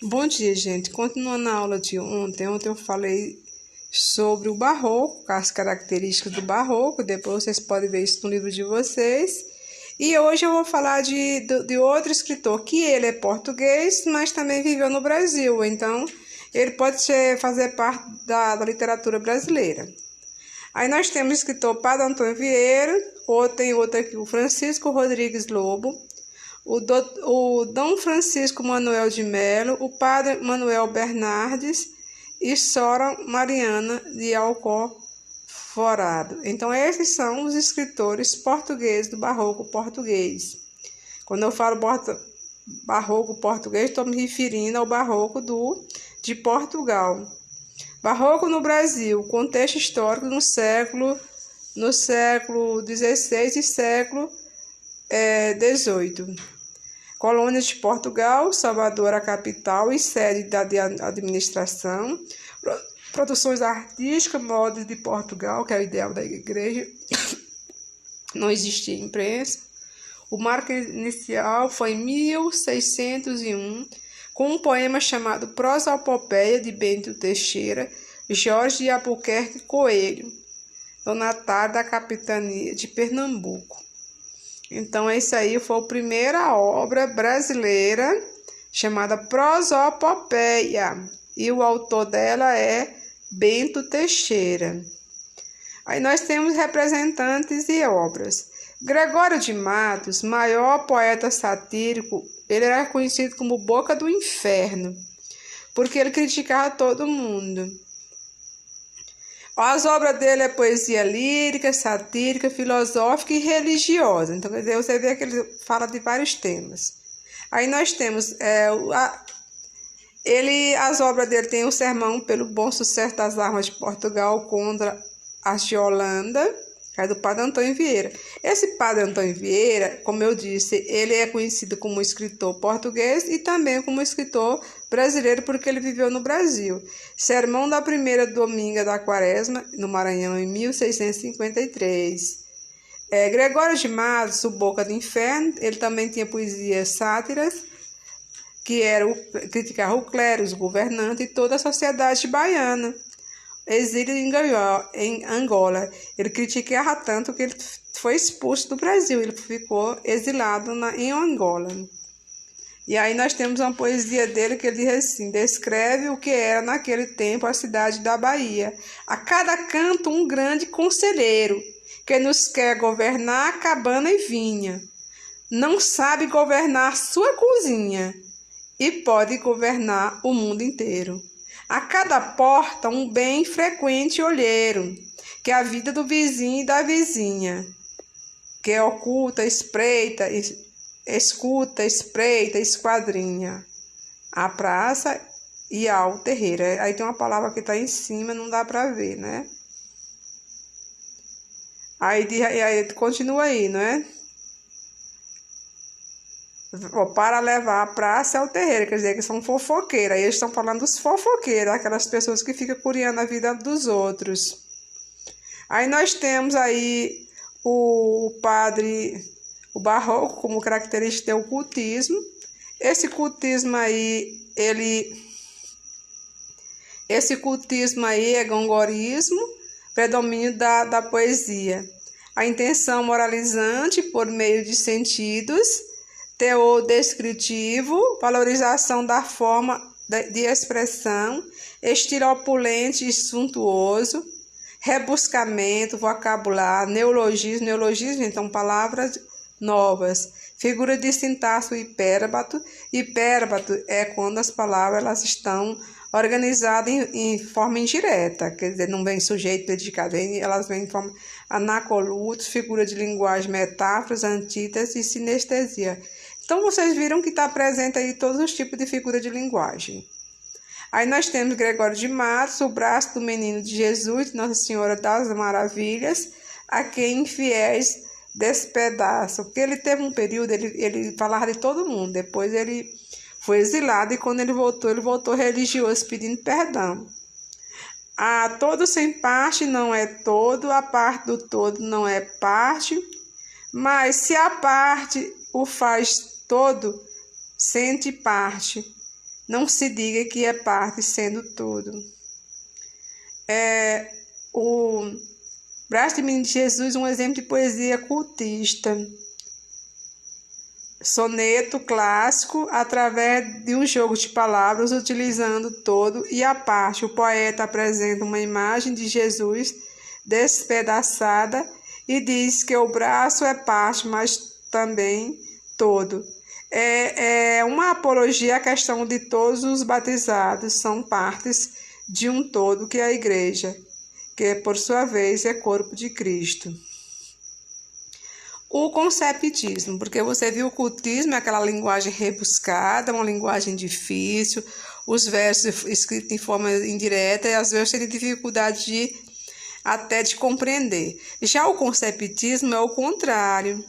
Bom dia, gente. Continuando a aula de ontem eu falei sobre o barroco, as características do barroco. Depois vocês podem ver isso no livro de vocês. E hoje eu vou falar de outro escritor, que ele é português, mas também viveu no Brasil. Então, ele pode fazer parte da literatura brasileira. Aí nós temos o escritor Padre Antônio Vieira, tem outro aqui, o Francisco Rodrigues Lobo, o Dom Francisco Manuel de Melo, o Padre Manuel Bernardes e Sora Mariana de Alcoforado. Então, esses são os escritores portugueses do barroco português. Quando eu falo barroco português, estou me referindo ao barroco de Portugal. Barroco no Brasil, contexto histórico no século XVI e século XVIII. Colônias de Portugal, Salvador a capital e sede da administração. Produções artísticas, modas de Portugal, que é o ideal da igreja. Não existia imprensa. O marco inicial foi em 1601, com um poema chamado Prosopopeia, de Bento Teixeira, Jorge de Albuquerque Coelho, donatário da capitania de Pernambuco. Então, essa aí foi a primeira obra brasileira chamada Prosopopeia, e o autor dela é Bento Teixeira. Aí nós temos representantes e obras. Gregório de Matos, maior poeta satírico, ele era conhecido como Boca do Inferno, porque ele criticava todo mundo. As obras dele é poesia lírica, satírica, filosófica e religiosa. Então, quer dizer, você vê que ele fala de vários temas. Aí nós temos, as obras dele tem o Sermão pelo Bom Sucesso das Armas de Portugal contra as de Holanda, que é do Padre Antônio Vieira. Esse Padre Antônio Vieira, como eu disse, ele é conhecido como escritor português e também como escritor brasileiro, porque ele viveu no Brasil. Sermão da primeira dominga da Quaresma, no Maranhão, em 1653. Gregório de Matos, o Boca do Inferno, ele também tinha poesias sátiras, que criticava o clero, os governantes e toda a sociedade baiana. Exílio em Angola. Ele criticava tanto que ele foi expulso do Brasil. Ele ficou exilado em Angola. E aí nós temos uma poesia dele que ele diz assim: descreve o que era naquele tempo a cidade da Bahia. A cada canto um grande conselheiro, que nos quer governar cabana e vinha. Não sabe governar sua cozinha e pode governar o mundo inteiro. A cada porta um bem frequente olheiro, que é a vida do vizinho e da vizinha, que é oculta, espreita, escuta, espreita, esquadrinha, a praça e ao terreiro. Aí tem uma palavra que está em cima, não dá para ver, né? Aí continua aí, não é? Para levar a praça ao terreiro, quer dizer que são fofoqueiros. Aí eles estão falando dos fofoqueiros, aquelas pessoas que ficam curiando a vida dos outros. Aí nós temos aí o barroco como característica é o cultismo. Esse cultismo aí é gongorismo, predomínio da poesia. A intenção moralizante por meio de sentidos, teor descritivo, valorização da forma de expressão, estilo opulente e suntuoso, rebuscamento, vocabulário, neologismo, então palavras novas, figura de sintaxe hipérbato. Hipérbato é quando as palavras elas estão organizadas em forma indireta, quer dizer, não vem sujeito, predicado, elas vêm em forma anacolutos, figura de linguagem, metáforas, antítese e sinestesia. Então, vocês viram que está presente aí todos os tipos de figura de linguagem. Aí nós temos Gregório de Matos, o braço do menino de Jesus, Nossa Senhora das Maravilhas, a quem infiéis despedaçam. Porque ele teve um período, ele falava de todo mundo, depois ele foi exilado e quando ele voltou religioso pedindo perdão. A todo sem parte não é todo, a parte do todo não é parte, mas se a parte o faz todo, sente parte. não se diga que é parte sendo tudo. O Braço de Menino de Jesus, um exemplo de poesia cultista. Soneto clássico através de um jogo de palavras, utilizando todo e a parte. O poeta apresenta uma imagem de Jesus despedaçada e diz que o braço é parte, mas também todo. É uma apologia à questão de todos os batizados são partes de um todo, que é a igreja, que por sua vez é corpo de Cristo. O conceptismo, porque você viu o cultismo é aquela linguagem rebuscada, uma linguagem difícil, os versos escritos em forma indireta e às vezes tem dificuldade até de compreender. Já o conceptismo é o contrário,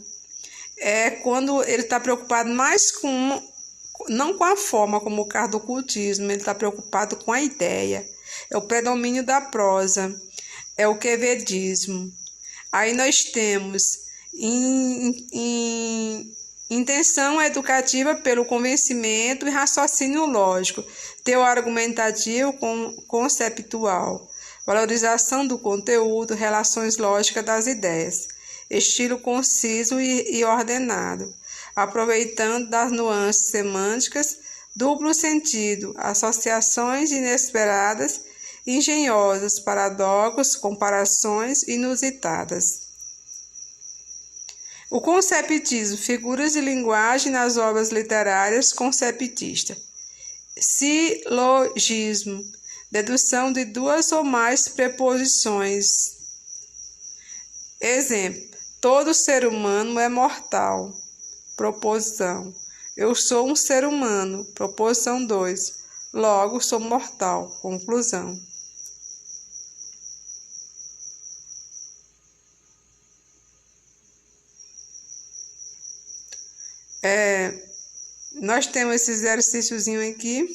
é quando ele está preocupado mais não com a forma, como o caso do cultismo, ele está preocupado com a ideia, é o predomínio da prosa, é o quevedismo. Aí nós temos intenção educativa pelo convencimento e raciocínio lógico, teor argumentativo conceptual, valorização do conteúdo, relações lógicas das ideias, estilo conciso e ordenado, aproveitando das nuances semânticas, duplo sentido, associações inesperadas, engenhosas, paradoxos, comparações inusitadas. O conceptismo, figuras de linguagem nas obras literárias conceptistas. Silogismo, dedução de duas ou mais preposições. Exemplo, todo ser humano é mortal. Proposição, eu sou um ser humano. Proposição 2, logo sou mortal. Conclusão. Nós temos esse exercíciozinho aqui.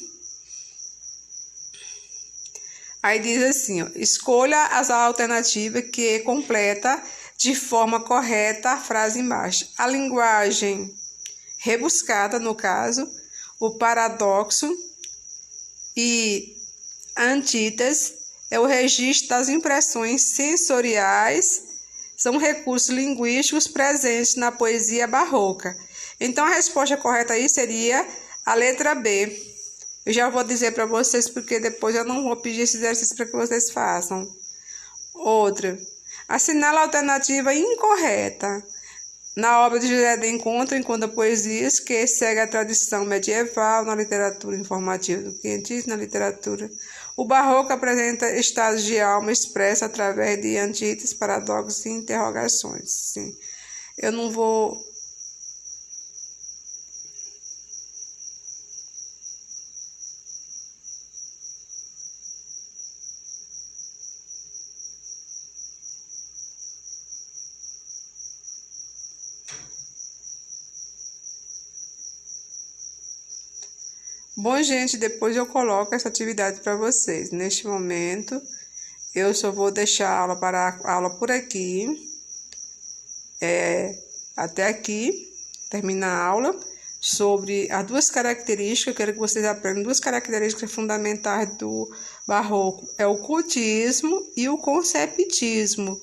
Aí diz assim, ó, escolha as alternativas que completa de forma correta a frase embaixo. A linguagem rebuscada, no caso, o paradoxo e a antítese é o registro das impressões sensoriais, são recursos linguísticos presentes na poesia barroca. Então, a resposta correta aí seria a letra B. Eu já vou dizer para vocês, porque depois eu não vou pedir esse exercício para que vocês façam. Outra. Assinala a alternativa incorreta. Na obra de José de encontra poesias que segue a tradição medieval na literatura informativa do quinhentismo, na literatura. O barroco apresenta estados de alma expressa através de antíteses, paradoxos e interrogações. Sim. Eu não vou... Bom, gente, depois eu coloco essa atividade para vocês. Neste momento, eu só vou deixar a aula por aqui. Até aqui, termina a aula sobre as duas características. Eu quero que vocês aprendam duas características fundamentais do barroco. É o cultismo e o conceptismo.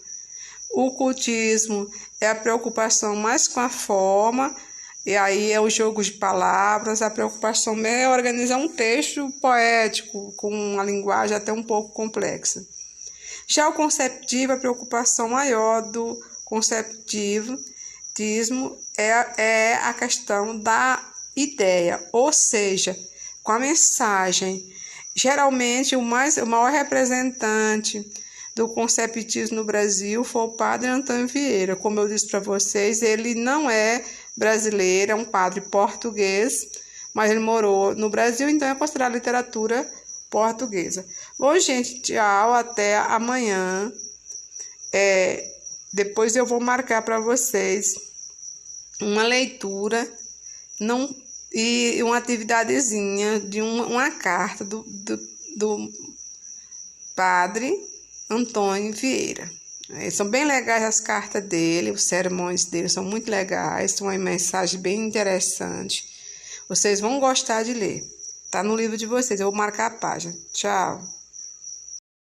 O cultismo é a preocupação mais com a forma, e aí é o jogo de palavras, a preocupação é organizar um texto poético, com uma linguagem até um pouco complexa. Já o conceptivo, a preocupação maior do conceptivismo é a questão da ideia, ou seja, com a mensagem. Geralmente, o maior representante do conceptismo no Brasil foi o padre Antônio Vieira. Como eu disse para vocês, ele não é brasileiro, é um padre português, mas ele morou no Brasil, então é considerado literatura portuguesa. Bom, gente, tchau, até amanhã. Depois eu vou marcar para vocês uma leitura e uma atividadezinha de uma carta do padre Antônio Vieira. São bem legais as cartas dele, os sermões dele são muito legais, são uma mensagem bem interessante. Vocês vão gostar de ler. Tá no livro de vocês, eu vou marcar a página. Tchau.